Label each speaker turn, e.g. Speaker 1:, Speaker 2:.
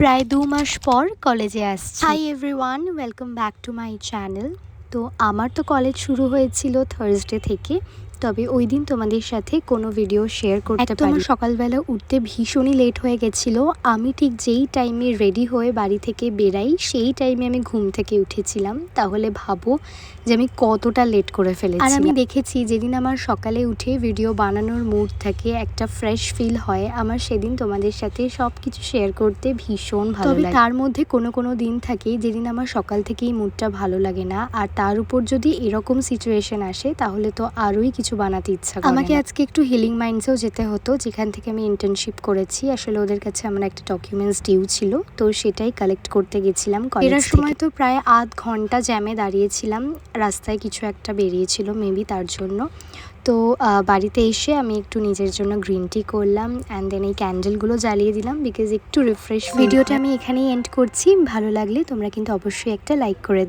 Speaker 1: প্রায় ২ মাস পর কলেজে আসছি। Hi everyone, welcome back to my channel. তো আমার তো কলেজ শুরু হয়েছিল থার্সডে থেকে, তবে ওই দিন তোমাদের সাথে কোনো ভিডিও শেয়ার করতে পারি। আমার সকালবেলা উঠতে ভীষণই লেট হয়ে গেছিলো। আমি ঠিক যেই টাইমে রেডি হয়ে বাড়ি থেকে বেরাই সেই টাইমে আমি ঘুম থেকে উঠেছিলাম। তাহলে ভাবো যে আমি কতটা লেট করে ফেলেছি। আর আমি দেখেছি যেদিন আমার সকালে উঠে ভিডিও বানানোর মুড থাকে, একটা ফ্রেশ ফিল হয়, আমার সেদিন তোমাদের সাথে সব কিছু শেয়ার করতে ভীষণ ভালো লাগে। তার মধ্যে কোনো দিন থাকে যেদিন আমার সকাল থেকেই মুডটা ভালো লাগে না, আর তার উপর যদি এরকম সিচুয়েশন আসে তাহলে তো আরোই কিছু বানাতে ইচ্ছা করে। আমাকে আজকে একটু হিলিং মাইন্ডসেও যেতে হতো, যেখান থেকে আমি ইন্টার্নশিপ করেছি। আসলে ওদের কাছে আমার একটা ডকুমেন্টস ডিউ ছিল, তো সেটাই কালেক্ট করতে গেছিলাম। এর সময় তো প্রায় আধ ঘন্টা জ্যামে দাঁড়িয়েছিলাম, রাস্তায় কিছু একটা বেরিয়েছিল মেবি তার জন্য। তো বাড়িতে এসে আমি একটু নিজের জন্য গ্রিন টি করলাম, অ্যান্ড দেন এই ক্যান্ডেলগুলো জ্বালিয়ে দিলাম বিকজ একটু রিফ্রেশ। ভিডিওটা আমি এখানেই এন্ড করছি। ভালো লাগলে তোমরা কিন্তু অবশ্যই একটা লাইক করে দিও।